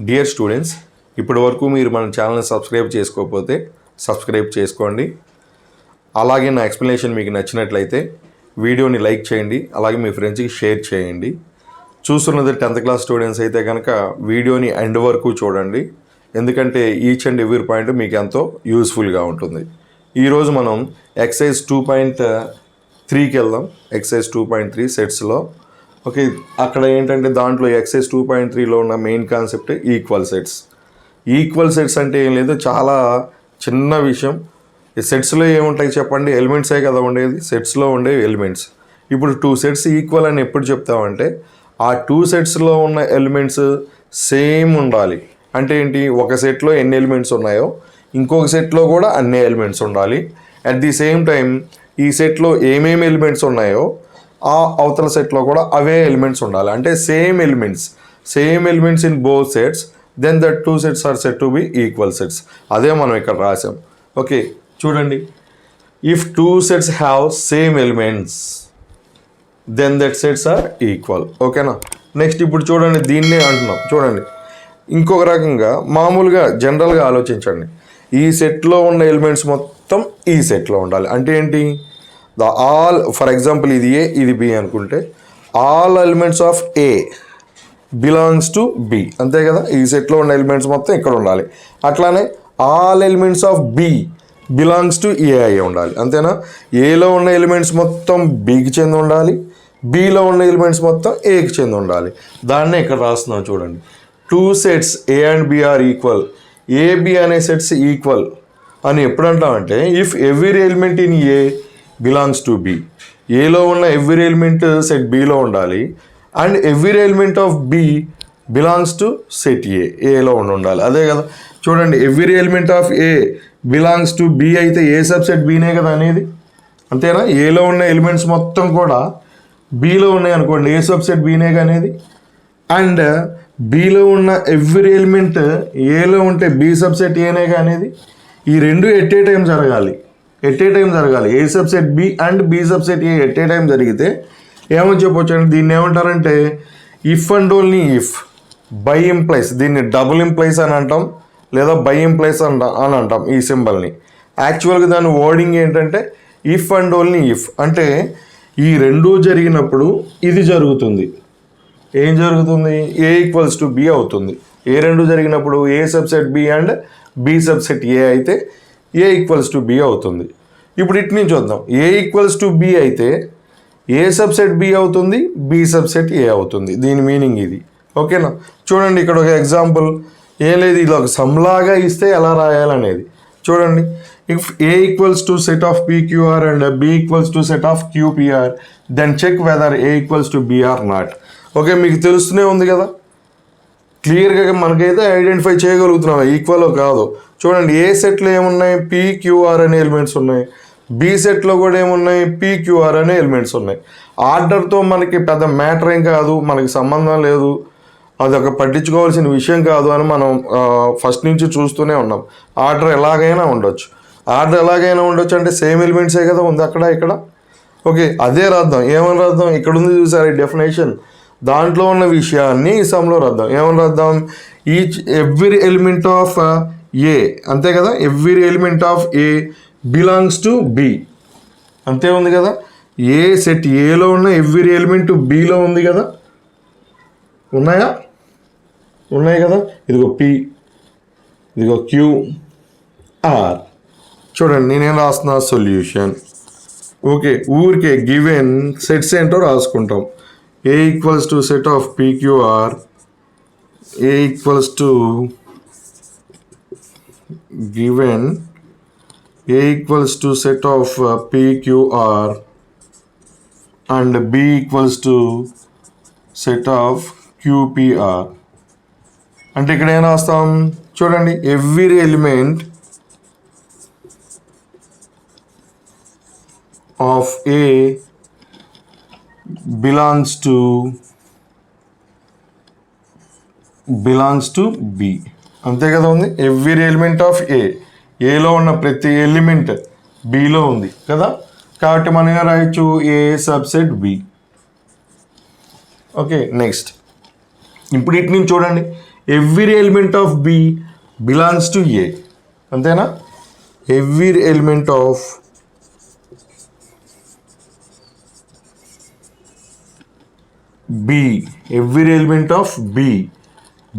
Dear students, ఇప్పటి వరకు మీరు మన ఛానల్ని సబ్స్క్రైబ్ చేసుకోకపోతే సబ్స్క్రైబ్ చేసుకోండి. అలాగే నా ఎక్స్ప్లెనేషన్ మీకు నచ్చినట్లయితే వీడియోని లైక్ చేయండి, అలాగే మీ ఫ్రెండ్స్కి షేర్ చేయండి. చూస్తున్నది 10th క్లాస్ స్టూడెంట్స్ అయితే కనుక వీడియోని ఎండ్ వరకు చూడండి, ఎందుకంటే ఈచ్ అండ్ ఎవ్రీ పాయింట్ మీకు ఎంతో యూస్ఫుల్గా ఉంటుంది. ఈరోజు మనం ఎక్సైజ్ 2.3కి వెళ్దాం. ఎక్సైజ్ 2.3 సెట్స్లో ఓకే, అక్కడ ఏంటంటే దాంట్లో ఎక్సైజ్ 2.3లో ఉన్న main concept equal sets. Equal sets అంటే ఏం లేదు, చాలా చిన్న విషయం. ఈ సెట్స్లో ఏముంటాయి చెప్పండి? ఎలిమెంట్సే కదా ఉండేది, సెట్స్లో ఉండే ఎలిమెంట్స్. ఇప్పుడు 2 సెట్స్ ఈక్వల్ అని ఎప్పుడు చెప్తామంటే ఆ 2 సెట్స్లో ఉన్న ఎలిమెంట్స్ సేమ్ ఉండాలి. అంటే ఏంటి, ఒక సెట్లో ఎన్ని ఎలిమెంట్స్ ఉన్నాయో ఇంకొక సెట్లో కూడా అన్ని ఎలిమెంట్స్ ఉండాలి. అట్ ది సేమ్ టైం ఈ సెట్లో ఏమేమి ఎలిమెంట్స్ ఉన్నాయో ఆ అవతల సెట్లో కూడా అవే ఎలిమెంట్స్ ఉండాలి. అంటే same elements in both sets, then that 2 sets are set to be equal sets. అదే మనం ఇక్కడ రాసాం. ఓకే, చూడండి, if 2 sets have same elements then that sets are equal. ఓకేనా? నెక్స్ట్ ఇప్పుడు చూడండి, దీన్నే అంటున్నాం. చూడండి, ఇంకొక రకంగా మామూలుగా జనరల్గా ఆలోచించండి. ఈ సెట్లో ఉన్న ఎలిమెంట్స్ మొత్తం ఈ సెట్లో ఉండాలి. అంటే ఏంటి, ఆల్ ఫర్ ఎగ్జాంపుల్ ఇది ఏ ఇది బి అనుకుంటే all elements of A belongs to B, అంతే కదా? ఈ సెట్లో ఉన్న ఎలిమెంట్స్ మొత్తం ఇక్కడ ఉండాలి. అట్లానే all elements of B belongs to A అయి ఉండాలి, అంతేనా? ఏలో ఉన్న ఎలిమెంట్స్ మొత్తం బికి చెంది ఉండాలి, బిలో ఉన్న ఎలిమెంట్స్ మొత్తం ఏకి చెంది ఉండాలి. దాన్నే ఇక్కడ రాస్తున్నాం. చూడండి, 2 sets A and B are equal, A B అనే సెట్స్ ఈక్వల్ అని ఎప్పుడు అంటామంటే if every element in A belongs to B. ఏలో ఉన్న ఎవ్రీ ఎలిమెంట్ సెట్ బిలో ఉండాలి, and every element of B belongs to set ఏలో ఉండాలి. అదే కదా? చూడండి, every element of A belongs to B అయితే ఏ సబ్సెట్ బీనే కదా అనేది, అంతేనా? ఏలో ఉన్న ఎలిమెంట్స్ మొత్తం కూడా బిలో ఉన్నాయి అనుకోండి, ఏ సబ్సెట్ బీనే అనేది. అండ్ బిలో ఉన్న ఎవ్రీ ఎలిమెంట్ ఏలో ఉంటే బి సబ్సెట్ ఏనే అనేది. ఈ రెండు ఎట్ ఏ టైం జరగాలి. A subset B and B subset A at a time జరిగితే ఏమని చెప్పొచ్చు అంటే దీన్ని ఏమంటారంటే if and only if bi implies. దీన్ని డబుల్ ఇంప్లైస్ అని అంటాం, లేదా బై ఇంప్లైస్ అని అంటాం ఈ సింబల్ని. యాక్చువల్గా దాని వర్డింగ్ ఏంటంటే ఇఫ్ అండ్ ఓన్లీ ఇఫ్. అంటే ఈ రెండూ జరిగినప్పుడు ఇది జరుగుతుంది. ఏం జరుగుతుంది? ఏ ఈక్వల్స్ టు బి అవుతుంది. ఏ రెండు జరిగినప్పుడు A subset B and B subset A అయితే ఏ ఈక్వల్స్ టు బి అవుతుంది. ఇప్పుడు ఇటు నుంచి వద్దాం. ఏ ఈక్వల్స్ టు బి అయితే ఏ సబ్సెట్ బి అవుతుంది, బి సబ్సెట్ ఏ అవుతుంది. దీని మీనింగ్ ఇది. ఓకేనా? చూడండి, ఇక్కడ ఒక ఎగ్జాంపుల్. ఏం లేదు, ఇది ఒక సమ్లాగా ఇస్తే ఎలా రాయాలనేది చూడండి. If A equals to set of P Q R and B equals to set of Q P R then check whether A equals to B or not. Okay, మీకు తెలుస్తూనే ఉంది కదా, క్లియర్గా మనకైతే ఐడెంటిఫై చేయగలుగుతున్నాం ఈక్వల్ కాదు. చూడండి, ఏ సెట్లో ఏమున్నాయి, పిక్యూఆర్ అనే ఎలిమెంట్స్ ఉన్నాయి. బి సెట్లో కూడా ఏమున్నాయి, పిక్యూఆర్ అనే ఎలిమెంట్స్ ఉన్నాయి. ఆర్డర్తో మనకి పెద్ద మ్యాటర్ ఏం కాదు, మనకి సంబంధం లేదు, అదొక పట్టించుకోవాల్సిన విషయం కాదు అని మనం ఫస్ట్ నుంచి చూస్తూనే ఉన్నాం. ఆర్డర్ ఎలాగైనా ఉండొచ్చు అంటే సేమ్ ఎలిమెంట్సే కదా ఉంది అక్కడ ఇక్కడ. ఓకే, అదే రాద్దాం. ఏమని రాద్దాం? ఇక్కడ ఉంది చూసారు ఈ డెఫినేషన్, దాంట్లో ఉన్న విషయాన్ని ఈ సమ్లో రాద్దాం. ఏమని రాద్దాం? ఎవ్రీ ఎలిమెంట్ ఆఫ్ ఏ, అంతే కదా? Every element of A belongs to B, అంతే ఉంది కదా? ఏ సెట్ ఏలో ఉన్న ఎవ్రీ ఎలిమెంట్ బిలో ఉంది కదా? ఉన్నాయి కదా? ఇదిగో పి, ఇదిగో క్యూ, ఆర్. చూడండి, నేనేం రాస్తున్నా, సొల్యూషన్. ఓకే, ఊరికే గివెన్ సెట్స్ ఏంటో రాసుకుంటాం. A equals to set of PQR, A equals to given A equals to set of PQR and B equals to set of QPR. అంటే ఇక్కడ ఏం రాస్తాం? చూడండి, every element of A belongs to B, అంతే కదా ఉంది. ఎవ్రీ ఎలిమెంట్ ఆఫ్ ఏలో ఉన్న ప్రతి ఎలిమెంట్ బిలో ఉంది కదా, కాబట్టి మనం రాయొచ్చు A subset B. Okay, next ఇప్పుడు ఇటు నుంచి చూడండి, every element of B belongs to A, అంతేనా? Every element of B, every element of B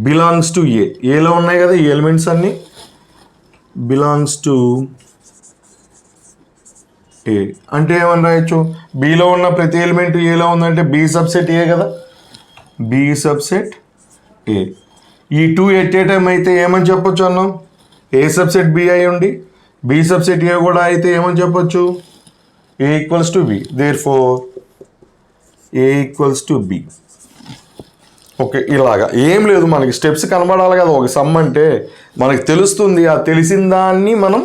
belongs to A. ఏలో ఉన్నాయి కదా ఈ ఎలిమెంట్స్ అన్నీ, బిలాంగ్స్ టు ఏ అంటే ఏమని రాయొచ్చు? బిలో ఉన్న ప్రతి ఎలిమెంట్ ఏలో ఉందంటే బి సబ్సెట్ ఏ కదా, బి సబ్సెట్ ఏ. ఈ టూ ఎట్ ఏ టైం అయితే ఏమని చెప్పొచ్చు అన్నాం? ఏ సబ్సెట్ బి అయి ఉండి బి సబ్సెట్ ఏ కూడా అయితే ఏమని చెప్పొచ్చు? A equals to B. Therefore A equals to B. Okay, ఇలాగా ఏం లేదు, మనకి స్టెప్స్ కనబడాలి కదా. ఒక సమ్ అంటే మనకి తెలుస్తుంది, ఆ తెలిసిన దాన్ని మనం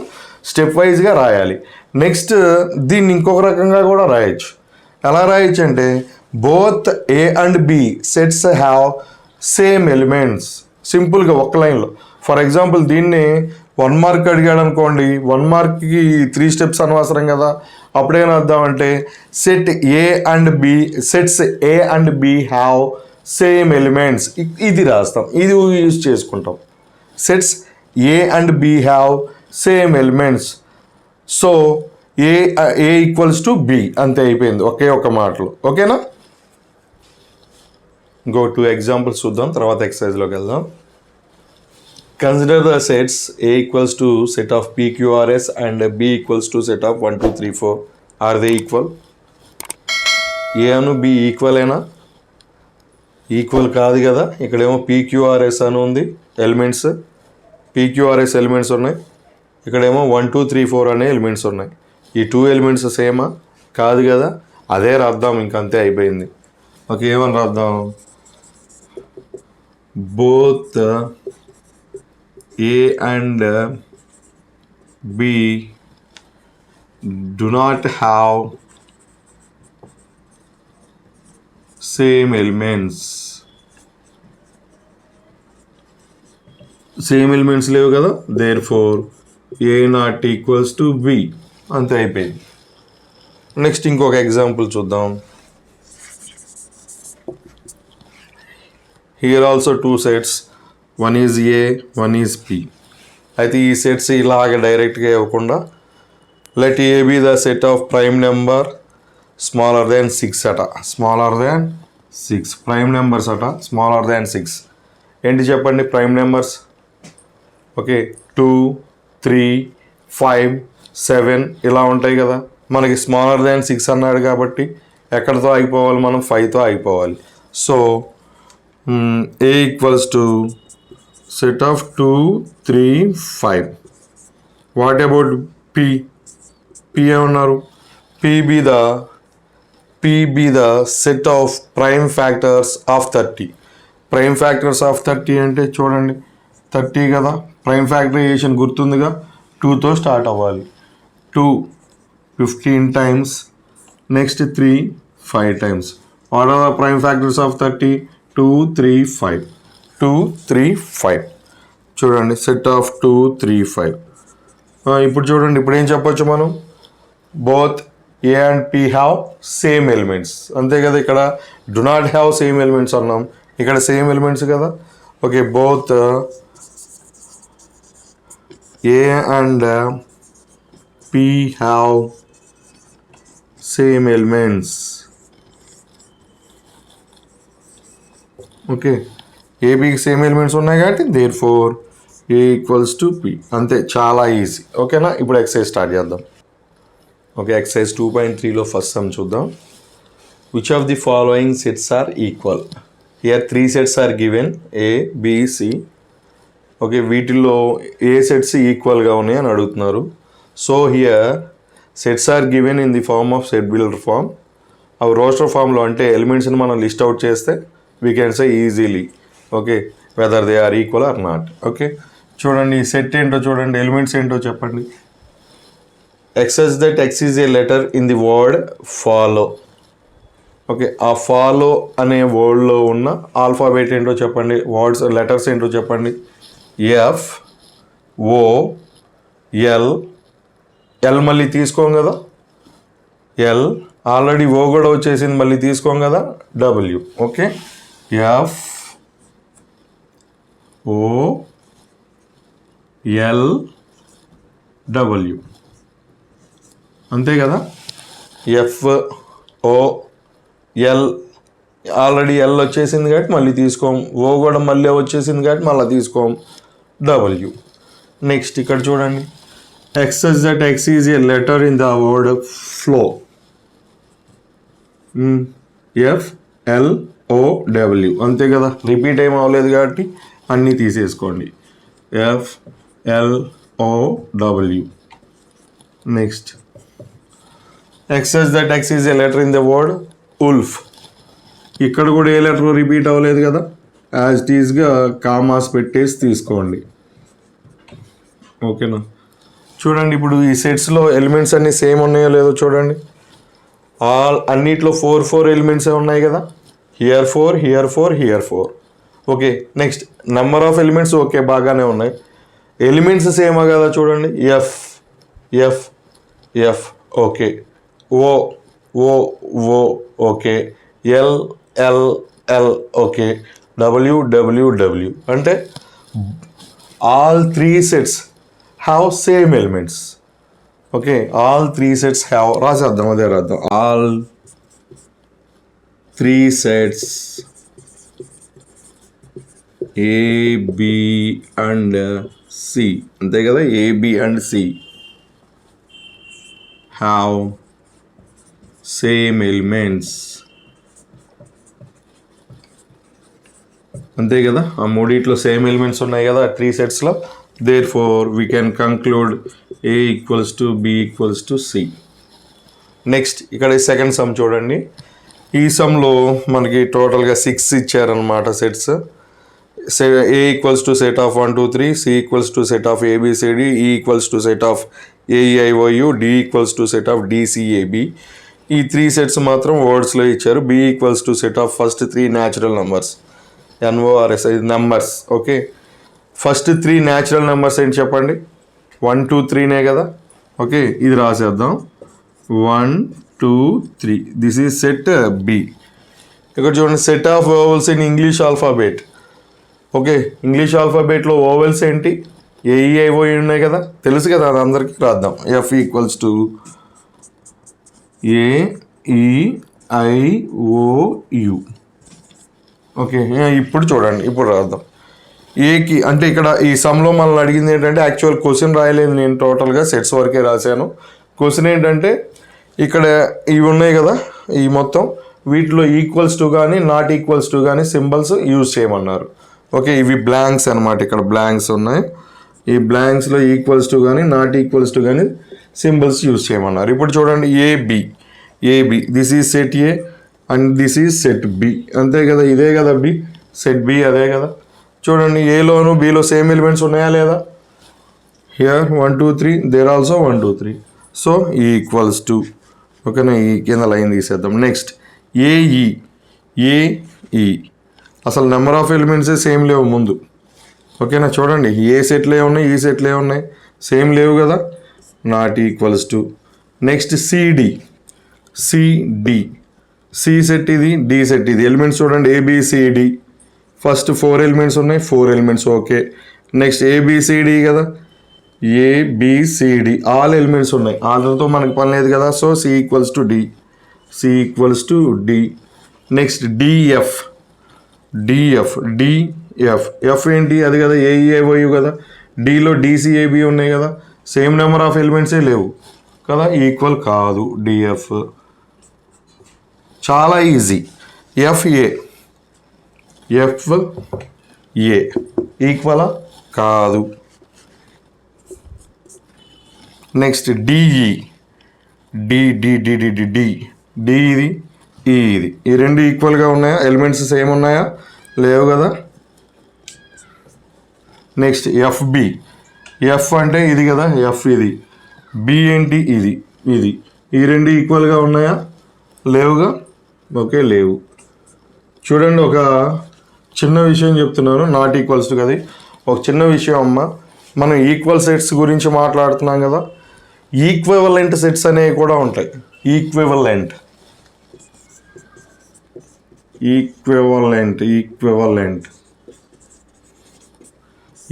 స్టెప్ వైజ్గా రాయాలి. నెక్స్ట్ దీన్ని ఇంకొక రకంగా కూడా రాయొచ్చు. ఎలా రాయొచ్చు అంటే both A and B sets have same elements. సింపుల్గా ఒక్క లైన్లో. ఫర్ ఎగ్జాంపుల్ దీన్ని 1 మార్క్ అడిగాడు అనుకోండి, 1 మార్క్కి 3 స్టెప్స్ అనవసరం కదా. అప్పుడేం రాద్దామంటే set A and B, sets A and B have same elements, ఇది రాస్తాం, ఇది యూజ్ చేసుకుంటాం. Sets A and B have same elements, so A equals to B, అంతే అయిపోయింది ఒకే ఒక మాటలో. ఓకేనా? గో టు ఎగ్జాంపుల్స్ చూద్దాం, తర్వాత ఎక్సర్సైజ్లోకి వెళ్దాం. Consider the sets A equals to set of PQRS and B equals to set of 1 2 3 4. Are they equal? A అను బి ఈక్వలేనా? ఈక్వల్ కాదు కదా. ఇక్కడేమో PQRS అని ఉంది ఎలిమెంట్స్, PQRS ఎలిమెంట్స్ ఉన్నాయి. ఇక్కడేమో 1 2 3 4 అనే ఎలిమెంట్స్ ఉన్నాయి. ఈ 2 ఎలిమెంట్స్ సేమా? కాదు కదా. అదే రాద్దాం, ఇంకంతే అయిపోయింది. ఓకే, ఏమని రాద్దాం? Both A and B do not have same elements. Same elements లేవు కదా, therefore A not equals to B, అంతే అయిపోయింది. నెక్స్ట్ ఇంకొక ఎగ్జాంపుల్ చూద్దాం. Here also 2 sets, one is A, one is P. అయితే ఈ సెట్స్ ఇలాగ డైరెక్ట్గా ఇవ్వకుండా let A B the set of prime number smaller than 6 అట, స్మాలర్ దాన్ 6 ప్రైమ్ నెంబర్స్ అట, స్మాలర్ దాన్ 6. ఏంటి చెప్పండి ప్రైమ్ నెంబర్స్? ఓకే, 2 3 5 7 ఇలా ఉంటాయి కదా. మనకి స్మాలర్ దాన్ 6 అన్నాడు కాబట్టి ఎక్కడితో ఆగిపోవాలి మనం? 5తో ఆగిపోవాలి. So A equals to set of 2 3 5. What about P? P ఏమన్నారు? P be the set of prime factors of 30. Prime factors of 30 అంటే చూడండి 30 కదా. ప్రైమ్ ఫ్యాక్టరైజేషన్ గుర్తుందిగా, 2తో స్టార్ట్ అవ్వాలి. 2 15 times, next 3 5 times. What are the prime factors of 30? 2 3 5, 2 3 5. చూడండి set of 2 3 5. ఇప్పుడు చూడండి, ఇప్పుడు ఏం చెప్పొచ్చు మనం? Both A and P have same elements, అంతే కదా. ఇక్కడ do not have same elements అన్నాం, ఇక్కడ సేమ్ ఎలిమెంట్స్ కదా. Okay, both A and P have same elements. Okay, ఏబికి సేమ్ ఎలిమెంట్స్ ఉన్నాయి కాబట్టి therefore A equals to P, అంతే, చాలా ఈజీ. ఓకేనా? ఇప్పుడు ఎక్సర్సైజ్ స్టార్ట్ చేద్దాం. ఓకే, ఎక్సర్సైజ్ 2.3లో ఫస్ట్ సమ్ చూద్దాం. Which of the following sets are equal? Here 3 sets are given, A B C. Okay, వీటిల్లో ఏ సెట్స్ ఈక్వల్గా ఉన్నాయి అని అడుగుతున్నారు. So here sets are given in the form of set builder form. అవి roster ఫామ్లో అంటే ఎలిమెంట్స్ని మనం లిస్ట్ అవుట్ చేస్తే we can say easily, okay, whether they are equal or not. Okay, చూడండి సెట్ ఏంటో చూడండి, ఎలిమెంట్స్ ఏంటో చెప్పండి. X such that X is a letter in the word follow. Okay, ఆ ఫాలో అనే వర్డ్లో ఉన్న ఆల్ఫాబెట్ ఏంటో చెప్పండి, వర్డ్స్ లెటర్స్ ఏంటో చెప్పండి. ఎఫ్ ఓ ఎల్, ఎల్ మళ్ళీ తీసుకోం కదా, ఎల్ ఆల్రెడీ ఓ కూడా వచ్చేసింది, మళ్ళీ తీసుకోం కదా, డబ్ల్యూ. ఓకే, ఎఫ్ OLW అంతే కదా. FOL ఆల్రెడీ ఎల్ వచ్చేసింది కాబట్టి మళ్ళీ తీసుకోం. ఓ కూడా మళ్ళీ వచ్చేసింది కాబట్టి మళ్ళీ తీసుకోం. W నెక్స్ట్ ఇక్కడ చూడండి, X such that X is a letter in the word flow. FLOW అంతే కదా, రిపీట్ ఏం అవ్వలేదు కాబట్టి అన్నీ తీసేసుకోండి. FLOW next X such that X is a letter in the word wolf. ఇక్కడ కూడా ఏ లెటర్ రిపీట్ అవ్వలేదు కదా, యాజ్ ఇట్ ఈస్గా కామాస్ పెట్టేసి తీసుకోండి. ఓకేనా. చూడండి ఇప్పుడు ఈ సెట్స్లో ఎలిమెంట్స్ అన్నీ సేమ్ ఉన్నాయో లేదో చూడండి. అన్నిట్లో 4 ఎలిమెంట్సే ఉన్నాయి కదా. Here 4, here 4, here 4. Okay. Next number of elements okay బాగానే ఉన్నాయి. ఎలిమెంట్స్ సేమా కదా చూడండి. F okay. O okay. L okay. W అంటే all 3 sets have same elements. Okay, all 3 sets have, రాసేద్దాం, అదే రాద్దాం. all 3 sets A, B and C అంతే కదా. A, B and C have same elements అంతే కదా. ఆ మూడిట్లో సేమ్ ఎలిమెంట్స్ ఉన్నాయి కదా 3 setsలో. Therefore, we can conclude A equals to B equals to C. Next ఇక్కడ సెకండ్ సమ్ చూడండి. ఈ సమ్లో మనకి టోటల్గా 6 ఇచ్చారనమాట sets. A equals to set of 1 2 3, C equals to set of ABCD, E equals to set of AEIOU, D equals to set of DCAB. ఈ 3 sets మాత్రం వర్డ్స్లో ఇచ్చారు. B equals to set of first 3 natural numbers, NORS numbers. Okay, first 3 natural numbers ఏంటి చెప్పండి. 1 2 3నే కదా. Okay, ఇది రాసేద్దాం. 1 2 3 this is set B. ఇక్కడ చూడండి, set of vowels in English alphabet. Okay, English ఆల్ఫాబెట్లో ఓవెల్స్ ఏంటి, AEIO ఉన్నాయి కదా, తెలుసు కదా, అది అందరికీ రాద్దాం. F equals to AEIOU. Okay, ఇప్పుడు చూడండి, ఇప్పుడు రాద్దాం. ఏకి అంటే ఇక్కడ ఈ సమ్లో మనల్ని అడిగింది ఏంటంటే, యాక్చువల్ క్వశ్చన్ రాయలేదు నేను, టోటల్గా సెట్స్ వరకే రాశాను. క్వశ్చన్ ఏంటంటే ఇక్కడ ఇవి ఉన్నాయి కదా, ఈ మొత్తం వీటిలో ఈక్వల్స్ టు కానీ నాట్ ఈక్వల్స్ టు కానీ సింబల్స్ యూజ్ చేయమన్నారు. ఓకే, ఇవి బ్లాంక్స్ అనమాట. ఇక్కడ బ్లాంక్స్ ఉన్నాయి. ఈ బ్లాంక్స్లో ఈక్వల్స్ టు కానీ నాట్ ఈక్వల్స్ టు కానీ సింబల్స్ యూజ్ చేయమన్నారు. ఇప్పుడు చూడండి, A B this is set A and this is set B అంతే కదా. ఇదే కదా బి, సెట్ బి అదే కదా. చూడండి, ఏలోను బిలో సేమ్ ఎలిమెంట్స్ ఉన్నాయా లేదా. Here 1 2 3, there also 1 2 3. So equals to. ఓకేనా, ఈ కింద లైన్ తీసేద్దాం. నెక్స్ట్ ఏఈ అసలు నెంబర్ ఆఫ్ ఎలిమెంట్సే సేమ్ లేవు ముందు. ఓకేనా, చూడండి, ఏ సెట్లే ఉన్నాయి, ఈ సెట్లే ఉన్నాయి, సేమ్ లేవు కదా, not equals to. Next C D C set ఇది, డి సెట్ ఇది. ఎలిమెంట్స్ చూడండి, ఏబిసిడి ఫస్ట్ 4 ఎలిమెంట్స్ ఉన్నాయి, 4 ఎలిమెంట్స్ ఓకే. నెక్స్ట్ ఏబిసిడి కదా, ఏబిసిడి ఆల్ ఎలిమెంట్స్ ఉన్నాయి, ఆల్తో మనకు పని లేదు కదా. So C equals to D. Next D F F ఏంటి, అది కదా AEIOU కదా. డిలో DCAB ఉన్నాయి కదా, సేమ్ నెంబర్ ఆఫ్ ఎలిమెంట్సే లేవు కదా, ఈక్వల్ కాదు డిఎఫ్. చాలా ఈజీ. FA ఈక్వలా కాదు. నెక్స్ట్ DE డి ఇది ఇది, ఈ రెండు ఈక్వల్గా ఉన్నాయా, ఎలిమెంట్స్ సేమ్ ఉన్నాయా, లేవు కదా. నెక్స్ట్ FB ఎఫ్ అంటే ఇది కదా, ఎఫ్ ఇది. బి ఏంటి, ఇది ఈ రెండు ఈక్వల్గా ఉన్నాయా, లేవుగా. ఓకే, లేవు. చూడండి, ఒక చిన్న విషయం చెప్తున్నాను, నాట్ ఈక్వల్స్ టు కదా. ఒక చిన్న విషయం అమ్మ, మనం ఈక్వల్ సెట్స్ గురించి మాట్లాడుతున్నాం కదా, ఈక్వివలెంట్ సెట్స్ అనేవి కూడా ఉంటాయి. ఈక్వివలెంట్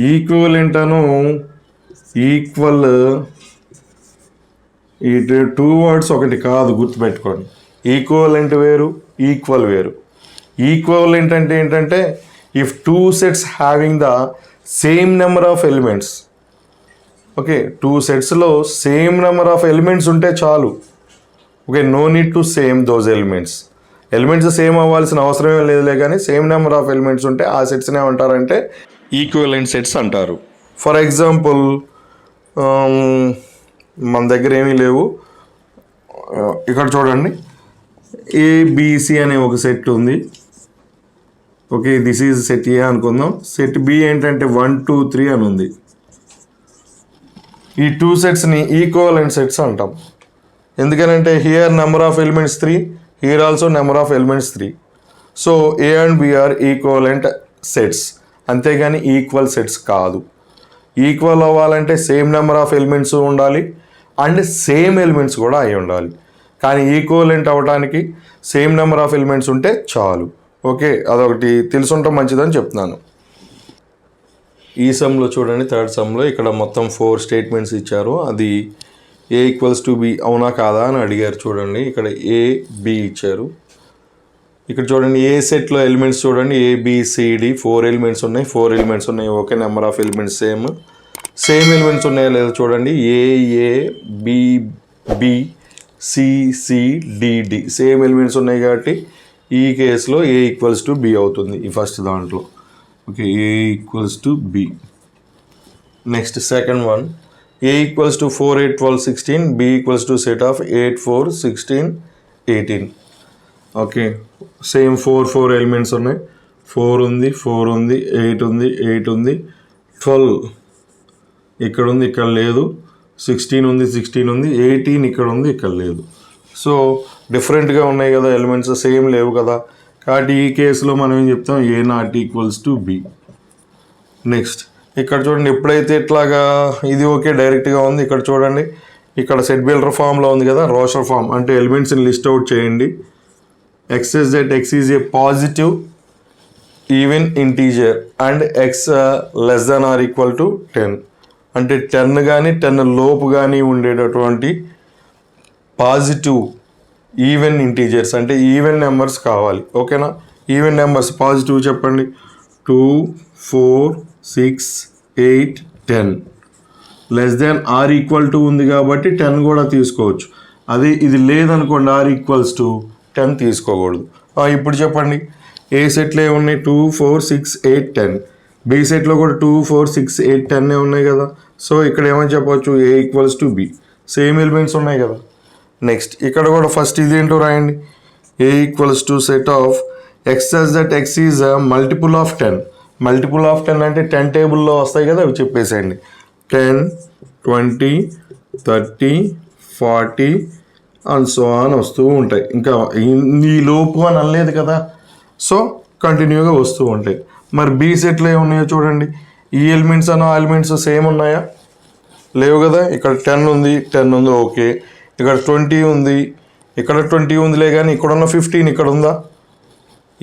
ఈక్వలెంట్ అను ఈక్వల్ ఈ టూ వర్డ్స్ ఒకటి కాదు, గుర్తుపెట్టుకోండి. ఈక్వలెంట్ వేరు, ఈక్వల్ వేరు. ఈక్వలెంట్ అంటే ఏంటంటే if two sets having the same number of elements. Okay, two సెట్స్లో సేమ్ నెంబర్ ఆఫ్ ఎలిమెంట్స్ ఉంటే చాలు. Okay, no need to same those elements. Elements same అవ్వాల్సిన అవసరమే లేదులే, కానీ సేమ్ నెంబర్ ఆఫ్ ఎలిమెంట్స్ ఉంటే ఆ సెట్స్నే ఏమంటారంటే ఈక్వలెంట్ సెట్స్ అంటారు. ఫర్ ఎగ్జాంపుల్ మన దగ్గర ఏమీ లేవు, ఇక్కడ చూడండి, ఏబిసి అనే ఒక సెట్ ఉంది. Okay, this is set A అనుకుందాం. సెట్ బి ఏంటంటే 1 2 3 అని ఉంది. ఈ టూ సెట్స్ని ఈక్వలెంట్ సెట్స్ అంటాం. ఎందుకనంటే here number of elements 3, here also number of elements 3. So A and B are equivalent sets, అంతేగాని ఈక్వల్ సెట్స్ కాదు. ఈక్వల్ అవ్వాలంటే సేమ్ నెంబర్ ఆఫ్ ఎలిమెంట్స్ ఉండాలి అండ్ సేమ్ ఎలిమెంట్స్ కూడా అయి ఉండాలి. కానీ ఈక్వలెంట్ అవ్వడానికి సేమ్ నెంబర్ ఆఫ్ ఎలిమెంట్స్ ఉంటే చాలు. ఓకే, అదొకటి తెలుసుంటే మంచిదని చెప్తున్నాను. ఈ సమ్లో చూడండి, థర్డ్ సమ్లో ఇక్కడ మొత్తం 4 స్టేట్మెంట్స్ ఇచ్చారు. అది ఏ ఈక్వల్స్ టు బి అవునా కాదా అని అడిగారు. చూడండి, ఇక్కడ ఏ బి ఇచ్చారు. ఇక్కడ చూడండి, ఏ సెట్లో ఎలిమెంట్స్ చూడండి, ఏబిసిడి 4 ఎలిమెంట్స్ ఉన్నాయి. 4 ఎలిమెంట్స్ ఉన్నాయి, okay, number of elements same elements ఉన్నాయో లేదో చూడండి. A B B C C D D same elements ఉన్నాయి కాబట్టి ఈ కేసులో ఏ ఈక్వల్స్ టు బి అవుతుంది ఈ ఫస్ట్ దాంట్లో. Okay, A equals to B. Next second one, A equals to 4 8 12 16, B equals to set of 8 4 16 18. Okay, same 4 elements ఉన్నాయి. 4 ఉంది, 4 ఉంది, 8 ఉంది, 8 ఉంది, 12 ఇక్కడ ఉంది, ఇక్కడ లేదు, 16 ఉంది, 16 ఉంది, 18 ఇక్కడ ఉంది, ఇక్కడ లేదు. సో డిఫరెంట్గా ఉన్నాయి కదా ఎలిమెంట్స్, సేమ్ లేవు కదా. కాబట్టి ఈ కేసులో మనం ఏం చెప్తాం, A not equals to B. Next ఇక్కడ చూడండి, ఎప్పుడైతే ఇట్లాగా ఇది ఓకే డైరెక్ట్గా ఉంది, ఇక్కడ చూడండి, ఇక్కడ సెట్ బిల్డర్ ఫామ్లో ఉంది కదా, రోస్టర్ ఫామ్ అంటే ఎలిమెంట్స్ని లిస్ట్ అవుట్ చేయండి. X is that X is A positive even integer and X less than or equal to 10. అంటే 10 కానీ 10 లోపు కానీ ఉండేటటువంటి పాజిటివ్ ఈవెన్ ఇంటీజర్స్, అంటే ఈవెన్ నెంబర్స్ కావాలి. ఓకేనా, ఈవెన్ నెంబర్స్ పాజిటివ్ చెప్పండి. 2 4 6 8 10 less than or equal to ఉంది కాబట్టి 10 కూడా తీసుకోవచ్చు. అది ఇది లేదనుకోండి, ఆర్ ఈక్వల్స్ టు 10 తీసుకోకూడదు. ఇప్పుడు చెప్పండి, ఏ సెట్లో ఏమున్నాయి, 2 4 6 8 10. బి సెట్లో కూడా 2 4 6 8 10 ఉన్నాయి కదా. సో ఇక్కడ ఏమని చెప్పవచ్చు, A equals to B, same elements ఉన్నాయి కదా. నెక్స్ట్ ఇక్కడ కూడా ఫస్ట్ ఇదేంటో రాయండి, A equals to set of X such that X is multiple of 10. Multiple of 10 అంటే 10 టేబుల్లో వస్తాయి కదా, అవి చెప్పేసేయండి. 10 20 30 40 అండ్ సో ఆన్ వస్తూ ఉంటాయి. ఇంకా ఈ లోపు అని అనలేదు కదా, సో కంటిన్యూగా వస్తూ ఉంటాయి. మరి బీ సెట్లో ఏమున్నాయో చూడండి, ఈ ఎలిమెంట్స్ అన్న ఎలిమెంట్స్ సేమ్ ఉన్నాయా, లేవు కదా. ఇక్కడ 10 ఉంది, 10 ఉంది, ఓకే. ఇక్కడ 20 ఉంది, ఇక్కడ 20 ఉందిలే, కానీ ఇక్కడ ఉన్న 15 ఇక్కడ ఉందా.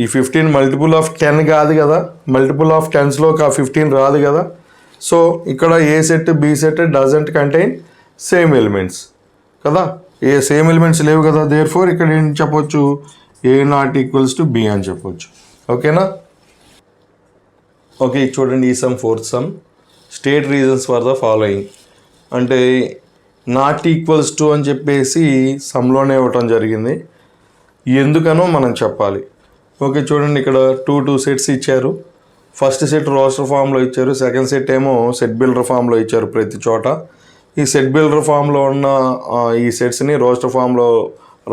ఈ 15 మల్టిపుల్ ఆఫ్ 10 కాదు కదా, మల్టిపుల్ ఆఫ్ 10స్లోకి ఆ 15 రాదు కదా. సో ఇక్కడ A set B set doesn't contain same elements కదా, ఏ సేమ్ ఎలిమెంట్స్ లేవు కదా. దేర్ ఫోర్ ఇక్కడ ఏం చెప్పొచ్చు, ఏ నాట్ ఈక్వల్స్ టు బి అని చెప్పొచ్చు. ఓకేనా. ఓకే, చూడండి, ఈ some fourth sum, state reasons for the following. అంటే నాట్ ఈక్వల్స్ టు అని చెప్పేసి సమ్లోనే ఇవ్వటం జరిగింది, ఎందుకనో మనం చెప్పాలి. ఓకే, చూడండి, ఇక్కడ 2 సెట్స్ ఇచ్చారు. ఫస్ట్ సెట్ రోస్టర్ ఫామ్లో ఇచ్చారు, సెకండ్ సెట్ ఏమో సెట్ బిల్డర్ ఫామ్లో ఇచ్చారు ప్రతి చోట. ఈ సెట్ బిల్డర్ ఫామ్లో ఉన్న ఈ సెట్స్ని రోస్టర్ ఫామ్లో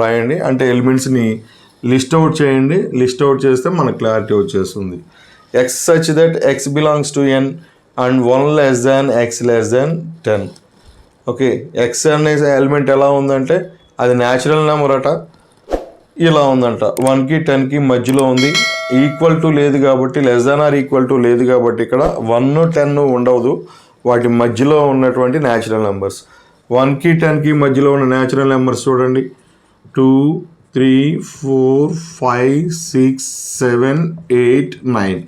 రాయండి, అంటే ఎలిమెంట్స్ని లిస్ట్ అవుట్ చేయండి. లిస్ట్ అవుట్ చేస్తే మనకు క్లారిటీ వచ్చేస్తుంది. X such that x belongs to N and 1 less than x less than 10. Okay, x అనే ఎలిమెంట్ ఎలా ఉందంటే అది న్యాచురల్ నెంబర్ అట, ఇలా ఉందంట, 1కి 10కి మధ్యలో ఉంది. ఈక్వల్ టు లేదు కాబట్టి, less than or equal to లేదు కాబట్టి ఇక్కడ 1 10 ఉండదు, వాటి మధ్యలో ఉన్నటువంటి న్యాచురల్ నెంబర్స్. 1కి 10కి మధ్యలో ఉన్న న్యాచురల్ నెంబర్స్ చూడండి, 2 3 4 5 6 7 8 9,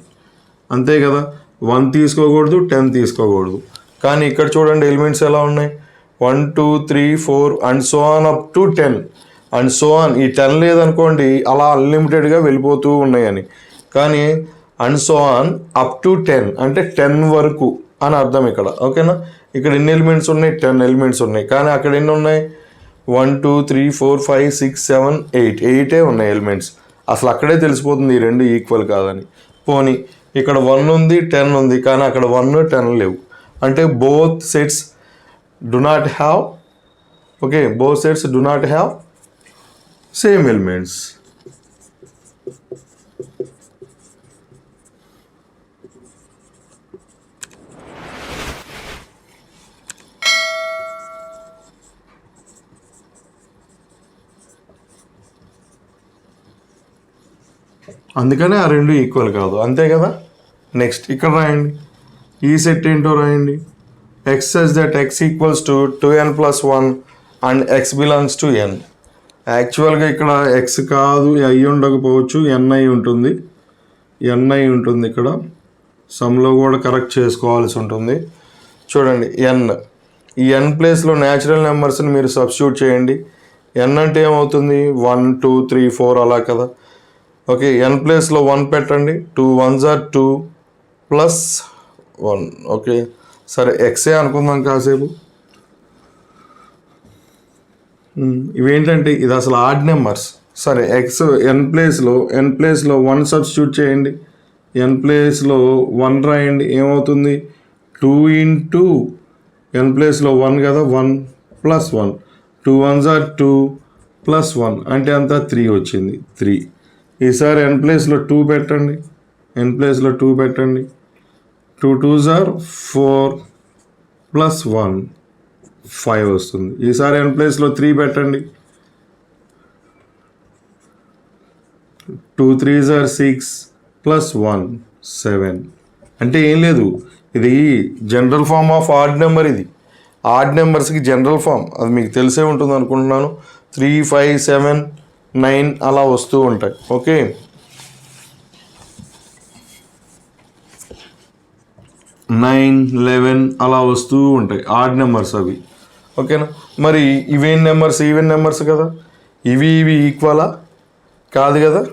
అంతే కదా. 1 తీసుకోకూడదు, 10 తీసుకోకూడదు. కానీ ఇక్కడ చూడండి ఎలిమెంట్స్ ఎలా ఉన్నాయి, 1 2 3 4 and so on up to 10 and so on. ఈ 10 లేదనుకోండి అలా అన్లిమిటెడ్గా వెళ్ళిపోతూ ఉన్నాయని. కానీ and so on up to 10 అంటే 10 వరకు అని అర్థం ఇక్కడ. ఓకేనా, ఇక్కడ ఎన్ని ఎలిమెంట్స్ ఉన్నాయి, 10 ఎలిమెంట్స్ ఉన్నాయి. కానీ అక్కడ ఎన్ని ఉన్నాయి, 1 2 3 4 5 6 7 8 ఉన్నాయి ఎలిమెంట్స్. అసలు అక్కడే తెలిసిపోతుంది ఈ రెండు ఈక్వల్ కాదని. పోనీ ఇక్కడ 1 ఉంది, 10 ఉంది, కానీ అక్కడ 1 10 లేవు. అంటే both sets do not have, okay, both sets do not have same elements. అందుకనే ఆ రెండు ఈక్వల్ కాదు, అంతే కదా. నెక్స్ట్ ఇక్కడ రాయండి, ఈ సెట్ ఏంటో రాయండి. X such that X equals to 2n + 1 and X belongs to n. యాక్చువల్గా ఇక్కడ ఎక్స్ కాదు, అయ్యి ఉండకపోవచ్చు, ఎన్ అయి ఉంటుంది, ఎన్ అయి ఉంటుంది. ఇక్కడ సమ్లో కూడా కరెక్ట్ చేసుకోవాల్సి ఉంటుంది. చూడండి ఎన్, ఈ ఎన్ ప్లేస్లో న్యాచురల్ నెంబర్స్ని మీరు సబ్స్టిట్యూట్ చేయండి. ఎన్ అంటే ఏమవుతుంది, 1 2 3 4 అలా కదా. ఓకే, ఎన్ ప్లేస్లో 1 పెట్టండి, 2 1s are 2 + 1. ఓకే, సరే ఎక్సే అనుకుందాం కాసేపు. ఇవేంటంటే ఇది అసలు ఆడ్ నెంబర్స్. సరే ఎక్స్ ఎన్ ప్లేస్లో 1 సబ్స్టిట్యూట్ చేయండి, ఎన్ ప్లేస్లో 1 రాయండి. ఏమవుతుంది, 2 × ఎన్ ప్లేస్లో 1 కదా, 1 + 1, 2 1s are 2 + 1 అంటే అంతా 3 వచ్చింది, 3. ఈసారి ఎన్ ప్లేస్లో 2 పెట్టండి, ఎన్ ప్లేస్లో 2 పెట్టండి, 2 2s are 4 + 1 5 వస్తుంది. ఈసారి ఎన్ ప్లేస్లో 3 పెట్టండి, 2 3s are 6 + 1 7. అంటే ఏం లేదు, ఇది general form of odd number. ఇది ఆడ్ నెంబర్స్కి జనరల్ ఫామ్, అది మీకు తెలిసే ఉంటుంది అనుకుంటున్నాను. 3 5 7 9 అలా వస్తూ ఉంటాయి. ఓకే, 9 11 అలా వస్తూ ఉంటాయి ఆడ్ నెంబర్స్ అవి. ఓకేనా, మరి ఇవేం నెంబర్స్, ఈవెన్ నెంబర్స్ కదా. ఇవి ఈక్వలా కాదు కదా,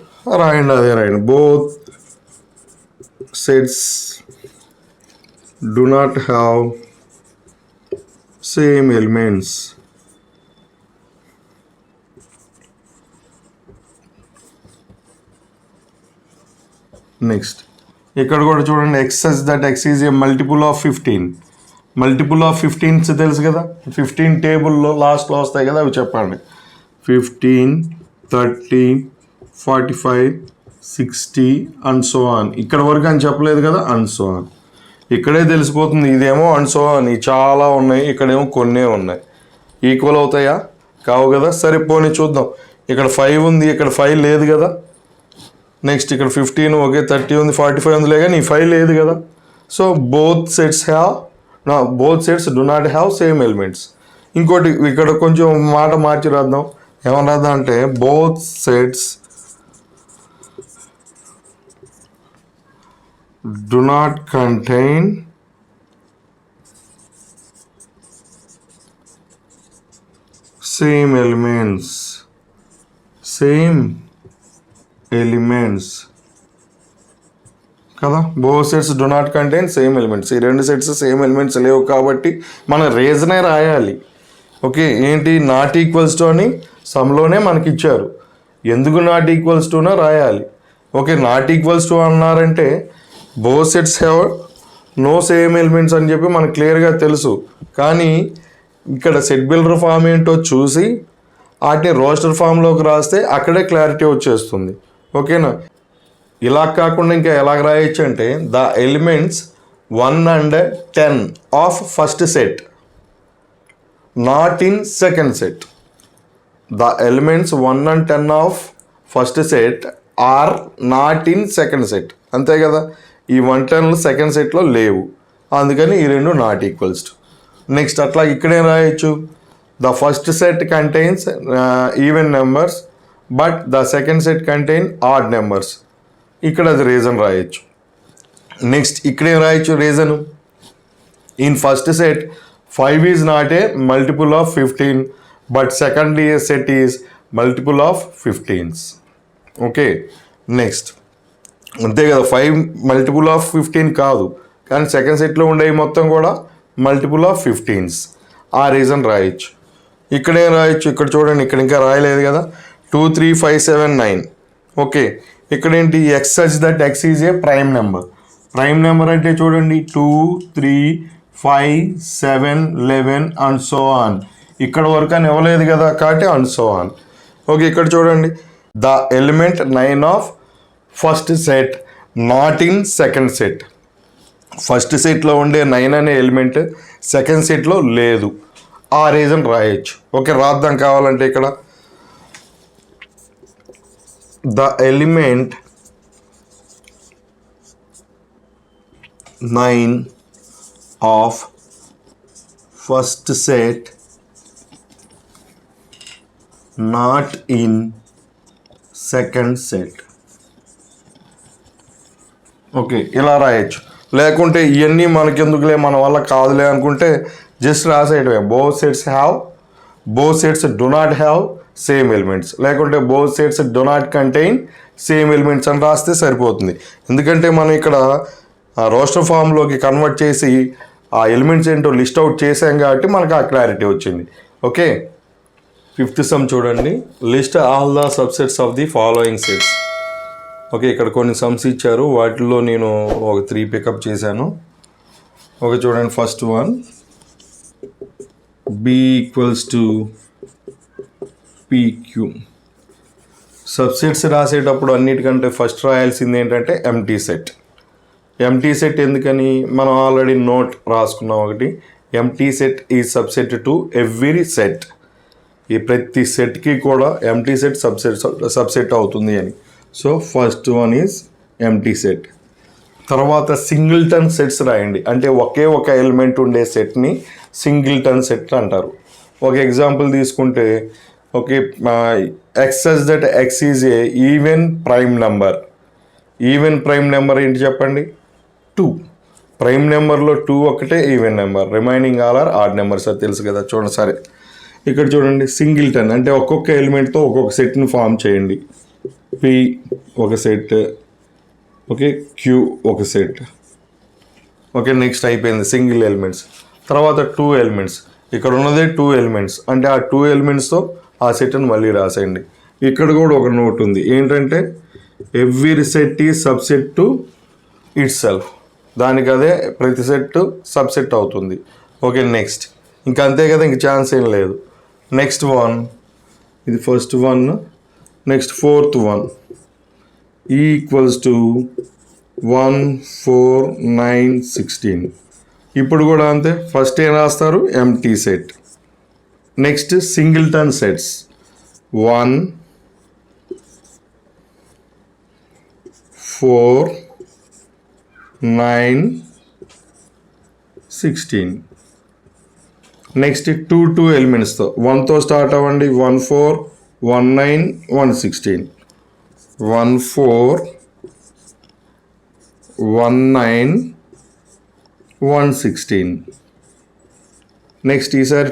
రాయండి, అదే రాయండి. Both sets do not have same elements. Next ఇక్కడ కూడా చూడండి, X such that X is A multiple of 15. Multiple of 15 తెలుసు కదా, 15 టేబుల్లో లాస్ట్లో వస్తాయి కదా, అవి చెప్పండి. 15 30 45 60 అండ్ సో ఆన్. ఇక్కడ వరకు అని చెప్పలేదు కదా, అండ్ సో ఆన్. ఇక్కడే తెలిసిపోతుంది, ఇదేమో అండ్ సో ఆన్, చాలా ఉన్నాయి, ఇక్కడేమో కొన్నే ఉన్నాయి. ఈక్వల్ అవుతాయా, కావు కదా. సరే పోనీ చూద్దాం, ఇక్కడ 5 ఉంది, ఇక్కడ 5 లేదు కదా. నెక్స్ట్ ఇక్కడ 15, ఓకే, 30 ఉంది, 45 ఉంది, కానీ ఈ 5 లేదు కదా. So both sets do not have same elements. ఇంకోటి ఇక్కడ కొంచెం మాట మార్చి రాద్దాం. ఏమని రాద్దాం అంటే, both sets do not contain same elements. కదా, both sets do not contain same elements. ఈ రెండు సెట్స్ సేమ్ ఎలిమెంట్స్ లేవు కాబట్టి మన రీజనే రాయాలి. ఓకే, ఏంటి, నాట్ ఈక్వల్స్ టు అని సమ్లోనే మనకి ఇచ్చారు, ఎందుకు నాట్ ఈక్వల్స్ టునో రాయాలి. ఓకే, నాట్ ఈక్వల్స్ టు అన్నారంటే both sets have no same elements అని చెప్పి మనకు క్లియర్గా తెలుసు. కానీ ఇక్కడ సెట్ బిల్డర్ ఫామ్ ఏంటో చూసి వాటిని రోస్టర్ ఫామ్లోకి రాస్తే అక్కడే క్లారిటీ వచ్చేస్తుంది. ఓకేనా, ఇలా కాకుండా ఇంకా ఎలాగ రాయొచ్చు అంటే, the elements 1 and 10 of first set not in second set. The elements 1 and 10 of first set are not in second set. అంతే కదా, ఈ 110 సెకండ్ సెట్లో లేవు, అందుకని ఈ రెండు నాట్ ఈక్వల్స్ టు. నెక్స్ట్ అట్లా ఇక్కడేం రాయొచ్చు, the first set contains even numbers but the second set contain odd numbers. ఇక్కడ అది రీజన్ రాయొచ్చు. నెక్స్ట్ ఇక్కడే రాయొచ్చు reason. In first set 5 is not a multiple of 15, but second set is multiple of 15s. Okay, next అంతే కదా, 5 multiple of 15 కాదు, కానీ second సెట్లో ఉండేవి మొత్తం కూడా మల్టిపుల్ ఆఫ్ 15s. ఆ రీజన్ రాయొచ్చు. ఇక్కడే రాయొచ్చు. ఇక్కడ చూడండి, ఇక్కడ ఇంకా రాయలేదు కదా, 2 3 5 7 9. ఓకే, ఇక్కడేంటి X such that X is a prime number. Prime number అంటే చూడండి 2 3 5 7 11 అండ్ సో ఆన్. ఇక్కడ వరకు అని ఇవ్వలేదు కదా, కాబట్టి అండ్ సో ఆన్. ఓకే, ఇక్కడ చూడండి, the element 9 of first set not in second set. First సెట్లో ఉండే 9 అనే ఎలిమెంట్ సెకండ్ సెట్లో లేదు. ఆ రీజన్ రాయొచ్చు. ఓకే, రాద్దాం కావాలంటే ఇక్కడ the element 9 of first set not in second set. Okay, ఇలా రాయొచ్చు. లేకుంటే ఇవన్నీ మనకెందుకులే, మన వల్ల కాదులే అనుకుంటే జస్ట్ రాసేయటమే. Both sets do not have same elements, లేకుంటే both sets do not contain same elements అని రాస్తే సరిపోతుంది. ఎందుకంటే మనం ఇక్కడ రోస్టర్ ఫామ్లోకి కన్వర్ట్ చేసి ఆ ఎలిమెంట్స్ ఏంటో లిస్ట్ అవుట్ చేసాం కాబట్టి మనకు ఆ క్లారిటీ వచ్చింది. ఓకే, 5th సమ్ చూడండి, list all the subsets of the following sets. Okay, ఇక్కడ కొన్ని సమ్స్ ఇచ్చారు, వాటిల్లో నేను ఒక 3 పికప్ చేశాను. ఓకే, చూడండి, first one b equals to pq. Subsets రాసేటప్పుడు అన్నిటికంటే ఫస్ట్ రాయాల్సింది ఏంటంటే ఎంటీ సెట్. ఎంటీ సెట్ ఎందుకని, మనం ఆల్రెడీ నోట్ రాసుకున్నాం ఒకటి. ఎంటీ సెట్ ఈ సబ్సెట్ టు ఎవ్రీ సెట్. ఈ ప్రతి సెట్కి కూడా ఎంటీ సెట్ సబ్సెట్ అవుతుంది అని. So first one is empty set. తర్వాత సింగిల్టన్ సెట్స్ రాయండి. అంటే ఒకే ఒక ఎలిమెంట్ ఉండే సెట్ని సింగిల్టన్ సెట్ అంటారు. ఒక ఎగ్జాంపుల్ తీసుకుంటే, okay, x such that X is a even prime number. Even prime number ఏంటి చెప్పండి, 2. ప్రైమ్ నెంబర్లో 2 ఒకటే even number, remaining all are odd numbers. అది తెలుసు కదా. చూడండి, సరే ఇక్కడ చూడండి, సింగిల్టన్ అంటే ఒక్కొక్క ఎలిమెంట్తో ఒక్కొక్క సెట్ని ఫామ్ చేయండి. పి ఒక సెట్, ఓకే, క్యూ ఒక సెట్. ఓకే, నెక్స్ట్ అయిపోయింది సింగిల్ ఎలిమెంట్స్. తర్వాత 2 ఎలిమెంట్స్, ఇక్కడ ఉన్నదే 2 ఎలిమెంట్స్, అంటే ఆ 2 ఎలిమెంట్స్తో ఆ సెట్ని మళ్ళీ రాసేయండి. ఇక్కడ కూడా ఒక నోట్ ఉంది, ఏంటంటే ఎవ్రీ సెట్ ఈ సబ్సెట్ టు ఇట్ సెల్ఫ్. దానికి అదే ప్రతి సెట్ సబ్సెట్ అవుతుంది. ఓకే, నెక్స్ట్ ఇంకా అంతే కదా, ఇంక ఛాన్స్ ఏం లేదు. నెక్స్ట్ వన్, ఇది first one. Next 4th one, equals to 1 4 9 16. ఇప్పుడు కూడా అంతే, ఫస్ట్ ఏం రాస్తారు, empty set. Next singleton sets 1 4 9 16. Next 2 ఎలిమెంట్స్తో 1తో స్టార్ట్ అవ్వండి. 1 4 1 9 1 16. 1 4 1 9 1 16. నెక్స్ట్ ఈసారి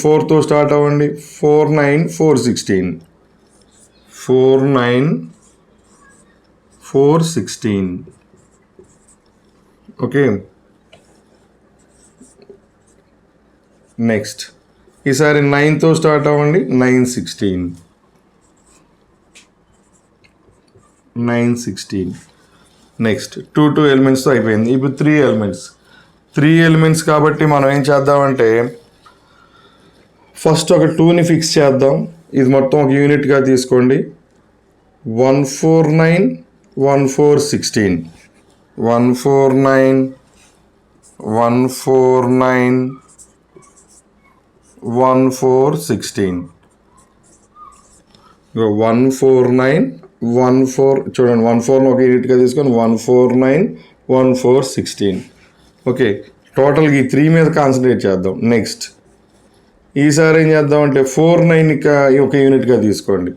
4తో స్టార్ట్ అవ్వండి. 4 9 4 16. 4 9 4 16. ఓకే, నెక్స్ట్ ఈసారి 9తో స్టార్ట్ అవ్వండి. 9 16. 9 16. నెక్స్ట్ 2 ఎలిమెంట్స్తో అయిపోయింది. ఇప్పుడు 3 ఎలిమెంట్స్ కాబట్టి మనం ఏం చేద్దామంటే ఫస్ట్ ఒక 2ని ఫిక్స్ చేద్దాం. ఇది మొత్తం ఒక యూనిట్గా తీసుకోండి. 1 4 9 1 4 16. 1 4 9 1 4 9 1 4 16. 1 4 9 1 4 చూడండి, 1 4ను ఒక యూనిట్గా తీసుకొని 1 4 9 1 4 16. ఓకే, టోటల్గా ఈ 3 మీద కాన్సన్ట్రేట్ చేద్దాం. నెక్స్ట్ ఈసారి ఏం చేద్దామంటే 4 9 ఒక యూనిట్గా తీసుకోండి.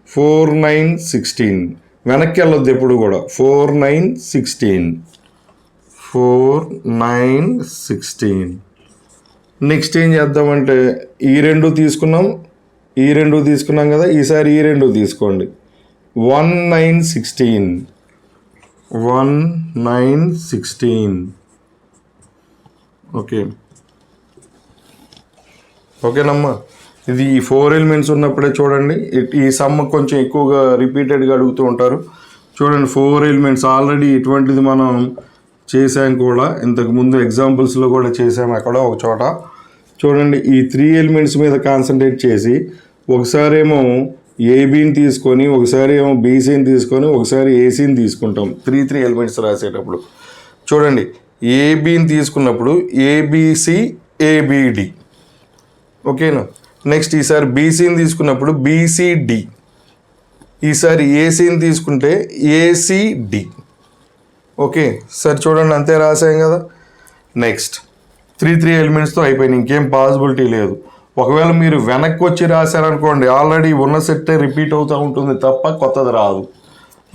4 9 16. వెనక్కి వెళ్ళొద్దు ఎప్పుడు కూడా. 4 9 16. 4 9 16. నెక్స్ట్ ఏం చేద్దామంటే ఈ రెండు తీసుకున్నాం కదా, ఈసారి ఈ రెండు తీసుకోండి. 1 9 16. 1 9 16. ఓకేనమ్మా. ఇది ఈ 4 ఎలిమెంట్స్ ఉన్నప్పుడే చూడండి, ఈ సమ్ కొంచెం ఎక్కువగా రిపీటెడ్గా అడుగుతూ ఉంటారు. చూడండి 4 ఎలిమెంట్స్ ఆల్రెడీ ఇటువంటిది మనం చేసాం కూడా, ఇంతకుముందు ఎగ్జాంపుల్స్లో కూడా చేసాం అక్కడ ఒక చోట. చూడండి ఈ 3 ఎలిమెంట్స్ మీద కాన్సన్ట్రేట్ చేసి ఒకసారి ఏమో ఏబీని తీసుకొని, ఒకసారి ఏమో బీసీని తీసుకొని, ఒకసారి ఏసీని తీసుకుంటాం 3 ఎలిమెంట్స్ రాసేటప్పుడు. చూడండి ఏబీని తీసుకున్నప్పుడు ఏబిసి ఏబిడి, ఓకేనా. నెక్స్ట్ ఈసారి బీసీని తీసుకున్నప్పుడు బీసీడి, ఈసారి ఏసీని తీసుకుంటే ఏసీడి. ఓకే సార్, చూడండి అంతే రాసాం కదా. నెక్స్ట్ 3 ఎలిమెంట్స్తో అయిపోయింది, ఇంకేం పాసిబిలిటీ లేదు. ఒకవేళ మీరు వెనక్కి వచ్చి రాశారనుకోండి, ఆల్రెడీ ఉన్న సెట్టే రిపీట్ అవుతూ ఉంటుంది తప్ప కొత్తది రాదు.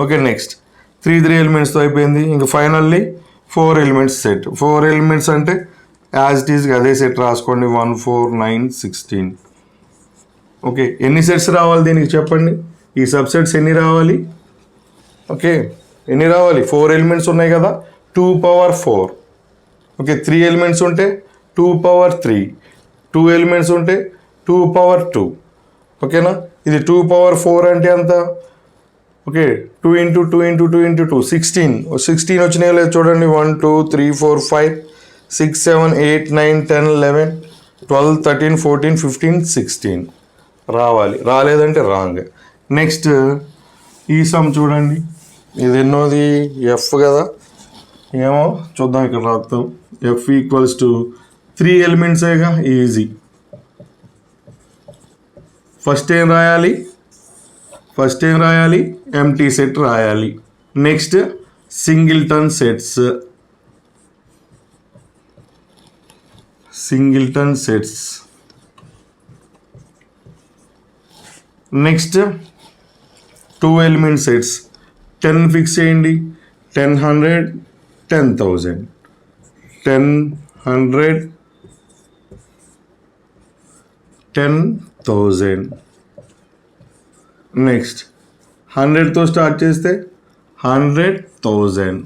ఓకే నెక్స్ట్ 3 ఎలిమెంట్స్తో అయిపోయింది. ఇంక ఫైనల్లీ 4 ఎలిమెంట్స్ సెట్. 4 ఎలిమెంట్స్ అంటే యాజ్ ఇట్ ఈస్గా అదే సెట్ రాసుకోండి, 1 4 9 16. ఓకే, ఎన్ని సెట్స్ రావాలి దీనికి చెప్పండి, ఈ సబ్సెట్స్ ఎన్ని రావాలి? ఓకే ఎన్ని రావాలి? 4 ఎలిమెంట్స్ ఉన్నాయి కదా, 2 power 4. ఓకే 3 ఎలిమెంట్స్ ఉంటే 2 power 3. 2 ఎలిమెంట్స్ ఉంటే 2 power 2. ఓకేనా. ఇది 2 power 4 అంటే ఎంత? Okay 2 into 2 into 2 into 2 16. 16 వచ్చినాయో లేదు చూడండి, 1 2 3 4 5 6 7 8 9 10 11 12 13 14 15 16 రావాలి. రాలేదంటే రాంగ్. నెక్స్ట్ ఈ సమ్ చూడండి, ఇది ఎన్నోది? ఎఫ్ కదా, ఏమో చూద్దాం ఇక్కడ రాద్దాం. ఎఫ్ ఈక్వల్స్ టు 3 ఎలిమెంట్సేగా, ఈజీ. ఫస్ట్ ఏం రాయాలి? ఎంటీ సెట్ రాయాలి. Next singleton sets. Next 2 element sets. 10 fix చేయండి, 10 100 10,000. 10 100 10,000. నెక్స్ట్ 100తో స్టార్ట్ చేస్తే 100,000.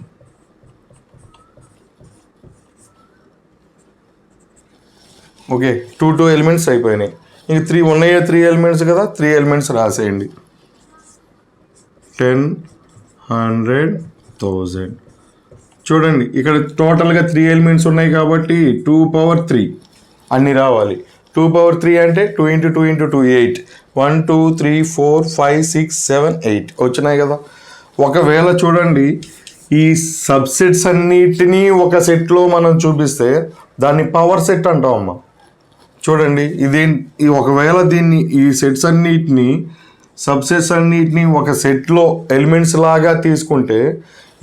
ఓకే 2 ఎలిమెంట్స్ అయిపోయినాయి. ఇంక 3 ఉన్నాయో 3 ఎలిమెంట్స్ కదా, 3 ఎలిమెంట్స్ రాసేయండి. 10 100 1000. చూడండి ఇక్కడ టోటల్గా 3 ఎలిమెంట్స్ ఉన్నాయి కాబట్టి 2 power 3 అన్నీ రావాలి. 2 power 3 అంటే 2 into 2 into 2 8. 1 2 3 4 5 6 7 8 వచ్చినాయి కదా. ఒకవేళ చూడండి ఈ సబ్సెట్స్ అన్నిటినీ ఒక సెట్లో మనం చూపిస్తే దాన్ని పవర్ సెట్ అంటామమ్మా. చూడండి ఒకవేళ ఈ సెట్స్ అన్నిటినీ, సబ్సెట్స్ అన్నిటినీ ఒక సెట్లో ఎలిమెంట్స్ లాగా తీసుకుంటే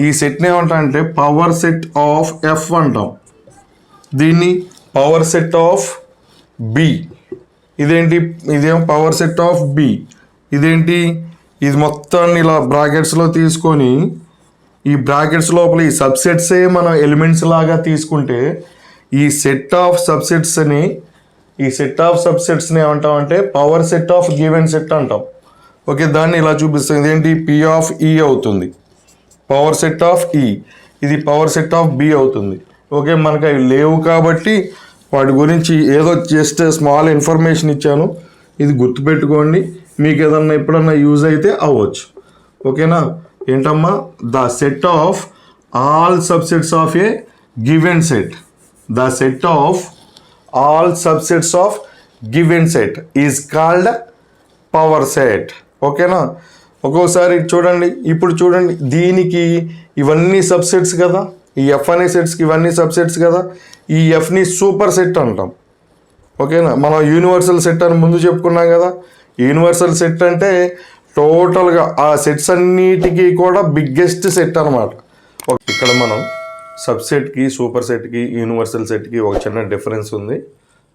ఈ సెట్ని ఏమంటాం అంటే పవర్ సెట్ ఆఫ్ ఎఫ్ అంటాం. దీన్ని పవర్ సెట్ ఆఫ్ బి. ఇదేం పవర్ సెట్ ఆఫ్ బి. ఇది మొత్తాన్ని ఇలా బ్రాకెట్స్లో తీసుకొని ఈ బ్రాకెట్స్ లోపల ఈ సబ్సెట్సే మనం ఎలిమెంట్స్ లాగా తీసుకుంటే ఈ సెట్ ఆఫ్ సబ్సెట్స్ని ఏమంటాం అంటే power set of given set అంటాం. ఓకే దాన్ని ఇలా చూపిస్తాం. ఇదేంటి పి ఆఫ్ ఈ అవుతుంది, పవర్ సెట్ ఆఫ్ ఈ. ఇది పవర్ సెట్ ఆఫ్ బి అవుతుంది. ఓకే మనకు అవి లేవు కాబట్టి వాటి గురించి ఏదో జస్ట్ స్మాల్ ఇన్ఫర్మేషన్ ఇచ్చాను, ఇది గుర్తుపెట్టుకోండి. మీకు ఏదన్నా ఎప్పుడన్నా యూజ్ అయితే అవ్వచ్చు. ఓకేనా. ఏంటమ్మా? The set of all subsets of a given set. The set of all subsets of given set is called power set. ఓకేనా. ఒక్కోసారి ఇప్పుడు చూడండి దీనికి ఇవన్నీ సబ్సెట్స్ కదా, ఈ ఎఫ్ అనే సెట్స్కి ఇవన్నీ సబ్సెట్స్ కదా, ఈ ఎఫ్ని సూపర్ సెట్ అంటాం. ఓకేనా. మనం యూనివర్సల్ సెట్ అని ముందు చెప్పుకున్నాం కదా. యూనివర్సల్ సెట్ అంటే టోటల్గా ఆ సెట్స్ అన్నిటికీ కూడా బిగ్గెస్ట్ సెట్ అనమాట. ఇక్కడ మనం సబ్సెట్కి, సూపర్ సెట్కి, యూనివర్సల్ సెట్కి ఒక చిన్న డిఫరెన్స్ ఉంది.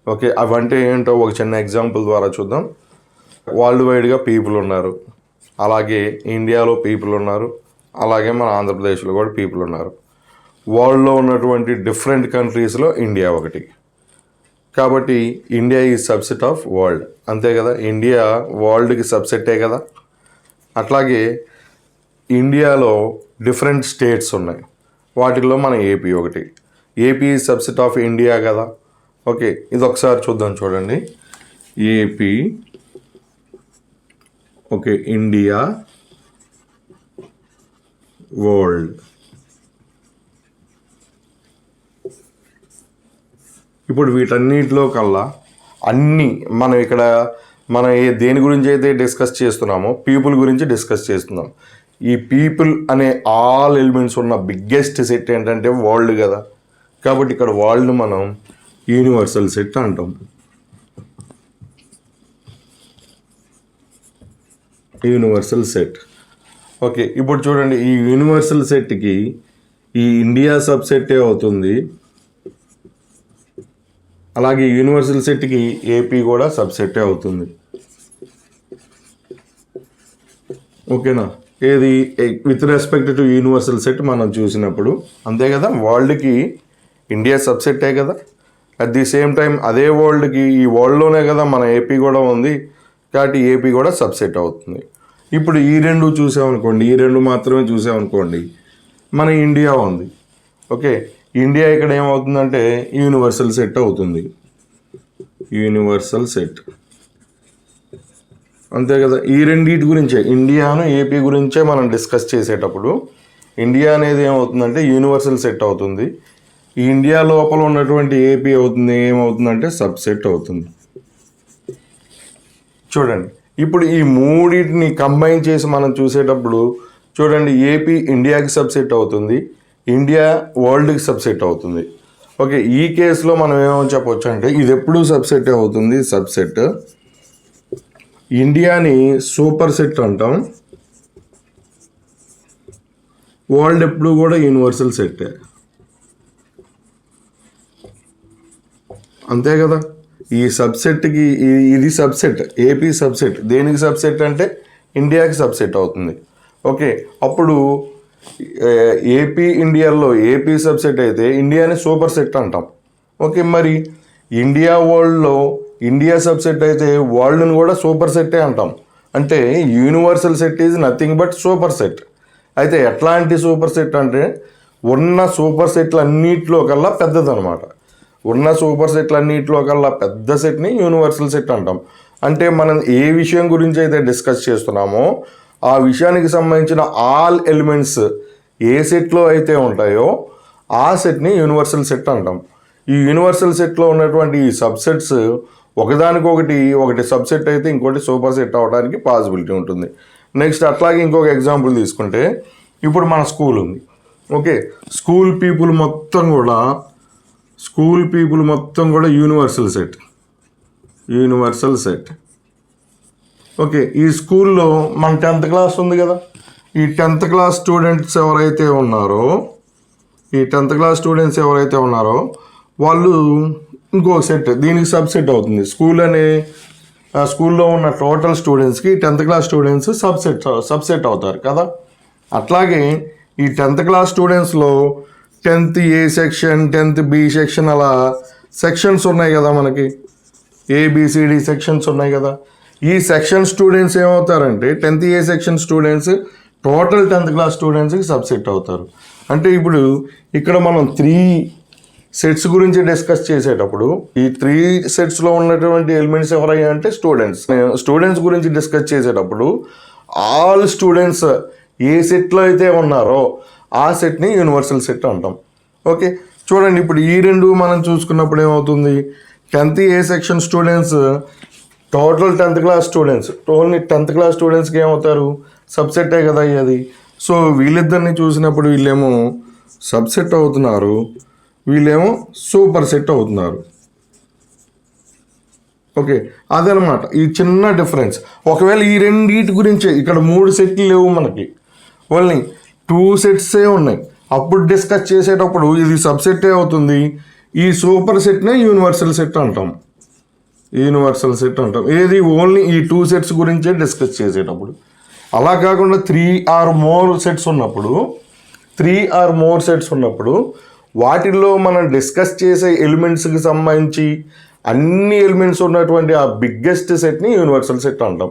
ఓకే అవంటే ఏంటో ఒక చిన్న ఎగ్జాంపుల్ ద్వారా చూద్దాం. వరల్డ్ వైడ్గా పీపుల్ ఉన్నారు, అలాగే ఇండియాలో పీపుల్ ఉన్నారు, అలాగే మన ఆంధ్రప్రదేశ్లో కూడా పీపుల్ ఉన్నారు. వరల్డ్లో ఉన్నటువంటి డిఫరెంట్ కంట్రీస్లో ఇండియా ఒకటి. కాబట్టి India is subset of world, అంతే కదా. ఇండియా వరల్డ్కి సబ్సెట్టే కదా. అట్లాగే ఇండియాలో డిఫరెంట్ స్టేట్స్ ఉన్నాయి, వాటిల్లో మన ఏపీ ఒకటి. AP is subset of India కదా. ఓకే, ఇది ఒకసారి చూద్దాం. చూడండి, ఏపీ, ఓకే, ఇండియా, వరల్డ్. ఇప్పుడు వీటన్నిటిలో కల్లా అన్నీ మనం దేని గురించి అయితే డిస్కస్ చేస్తున్నామో పీపుల్ గురించి డిస్కస్ చేస్తున్నాం. ఈ పీపుల్ అనే ఆల్ ఎలిమెంట్స్ ఉన్న బిగ్గెస్ట్ సెట్ ఏంటంటే వరల్డ్ కదా. కాబట్టి ఇక్కడ వరల్డ్ మనం యూనివర్సల్ సెట్ అంటాం. Universal set. ఓకే, ఇప్పుడు చూడండి, ఈ యూనివర్సల్ సెట్కి ఈ ఇండియా సబ్సెట్టే అవుతుంది, అలాగే యూనివర్సల్ సెట్కి ఏపీ కూడా సబ్సెట్టే అవుతుంది. ఓకేనా. ఏది with respect to universal set మనం చూసినప్పుడు, అంతే కదా. వరల్డ్కి ఇండియా సబ్సెట్టే కదా. అట్ ది సేమ్ టైం అదే వరల్డ్కి ఈ వరల్డ్లోనే కదా మన ఏపీ కూడా ఉంది, కాబట్టి ఏపీ కూడా సబ్సెట్ అవుతుంది. ఇప్పుడు ఈ రెండు చూసామనుకోండి, ఈ రెండు మాత్రమే చూసామనుకోండి, మన ఇండియా ఉంది. ఓకే, ఇండియా ఇక్కడ ఏమవుతుందంటే యూనివర్సల్ సెట్ అవుతుంది. యూనివర్సల్ సెట్, అంతే కదా. ఈ రెండింటి గురించే, ఇండియాను ఏపీ గురించే మనం డిస్కస్ చేసేటప్పుడు ఇండియా అనేది ఏమవుతుందంటే యూనివర్సల్ సెట్ అవుతుంది. ఈ ఇండియా లోపల ఉన్నటువంటి ఏపీ ఏమవుతుందంటే సబ్సెట్ అవుతుంది. చూడండి, ఇప్పుడు ఈ మూడింటిని కంబైన్ చేసి మనం చూసేటప్పుడు చూడండి, ఏపీ ఇండియాకి సబ్సెట్ అవుతుంది, ఇండియా వరల్డ్కి సబ్సెట్ అవుతుంది. ఓకే, ఈ కేసులో మనం ఏమని చెప్పవచ్చు అంటే ఇది ఎప్పుడూ సబ్సెట్ అవుతుంది. సబ్సెట్ ఇండియాని సూపర్ సెట్ అంటాం, వరల్డ్ ఎప్పుడు కూడా యూనివర్సల్ సెట్టే, అంతే కదా. ఈ సబ్సెట్కి ఇది సబ్సెట్, ఏపీ సబ్సెట్. దేనికి సబ్సెట్ అంటే ఇండియాకి సబ్సెట్ అవుతుంది. ఓకే, అప్పుడు ఏపీ ఇండియాలో ఏపీ సబ్సెట్ అయితే ఇండియాని సూపర్ సెట్ అంటాం. ఓకే, మరి ఇండియా వరల్డ్లో ఇండియా సబ్సెట్ అయితే వరల్డ్ని కూడా సూపర్ సెట్టే అంటాం. అంటే universal set is nothing but super set. అయితే ఎట్లాంటి సూపర్ సెట్ అంటే ఉన్న సూపర్ సెట్లు అన్నింటిలో కల్లా పెద్దదనమాట. ఉన్న సూపర్ సెట్లు అన్నింటిలో కల్లా పెద్ద సెట్ని యూనివర్సల్ సెట్ అంటాం. అంటే మనం ఏ విషయం గురించి అయితే డిస్కస్ చేస్తున్నామో ఆ విషయానికి సంబంధించిన ఆల్ ఎలిమెంట్స్ ఏ సెట్లో అయితే ఉంటాయో ఆ సెట్ని యూనివర్సల్ సెట్ అంటాం. ఈ యూనివర్సల్ సెట్లో ఉన్నటువంటి ఈ సబ్సెట్స్ ఒకటి సబ్సెట్ అయితే ఇంకోటి సూపర్ సెట్ అవ్వడానికి పాసిబిలిటీ ఉంటుంది. నెక్స్ట్ అట్లాగే ఇంకొక ఎగ్జాంపుల్ తీసుకుంటే, ఇప్పుడు మన స్కూల్ ఉంది. ఓకే, స్కూల్ పీపుల్ మొత్తం కూడా యూనివర్సల్ సెట్. ఓకే, ఈ స్కూల్లో మన 10th క్లాస్ ఉంది కదా. ఈ 10th క్లాస్ స్టూడెంట్స్ ఎవరైతే ఉన్నారో వాళ్ళు ఇంకో సెట్, దీనికి సబ్సెట్ అవుతుంది. స్కూల్లో ఉన్న టోటల్ స్టూడెంట్స్కి 10th క్లాస్ స్టూడెంట్స్ సబ్సెట్ అవుతారు కదా. అట్లాగే ఈ 10th క్లాస్ స్టూడెంట్స్లో 10th A section, 10th B section, అలా సెక్షన్స్ ఉన్నాయి కదా మనకి. ఏబిసిడి సెక్షన్స్ ఉన్నాయి కదా. ఈ సెక్షన్ స్టూడెంట్స్ ఏమవుతారంటే 10th A section students total 10th class స్టూడెంట్స్కి సబ్సెట్ అవుతారు. అంటే ఇప్పుడు ఇక్కడ మనం 3 సెట్స్ గురించి డిస్కస్ చేసేటప్పుడు ఈ 3 సెట్స్లో ఉన్నటువంటి ఎలిమెంట్స్ ఎవరయ్యా అంటే స్టూడెంట్స్ గురించి డిస్కస్ చేసేటప్పుడు ఆల్ స్టూడెంట్స్ ఏ సెట్లో అయితే ఉన్నారో ఆ సెట్ని యూనివర్సల్ సెట్ అంటాం. ఓకే, చూడండి, ఇప్పుడు ఈ రెండు మనం చూసుకున్నప్పుడు ఏమవుతుంది, 10th A section students total 10th class students, only 10th class స్టూడెంట్స్కి ఏమవుతారు, సబ్సెట్టే కదా అయ్యేది. సో వీళ్ళిద్దరిని చూసినప్పుడు వీళ్ళేమో సబ్సెట్ అవుతున్నారు, వీళ్ళేమో సూపర్ సెట్ అవుతున్నారు. ఓకే, అదనమాట ఈ చిన్న డిఫరెన్స్. ఒకవేళ ఈ రెండింటి గురించి ఇక్కడ 3 సెట్లు లేవు మనకి, ఓన్లీ 2 సెట్సే ఉన్నాయి. అప్పుడు డిస్కస్ చేసేటప్పుడు ఇది సబ్సెట్టే అవుతుంది. ఈ సూపర్ సెట్నే యూనివర్సల్ సెట్ అంటాం. ఏది ఓన్లీ ఈ 2 సెట్స్ గురించే డిస్కస్ చేసేటప్పుడు. అలా కాకుండా 3 or more సెట్స్ ఉన్నప్పుడు 3 ఆర్ మోర్ సెట్స్ ఉన్నప్పుడు వాటిల్లో మనం డిస్కస్ చేసే ఎలిమెంట్స్కి సంబంధించి అన్ని ఎలిమెంట్స్ ఉన్నటువంటి ఆ బిగ్గెస్ట్ సెట్ని యూనివర్సల్ సెట్ అంటాం.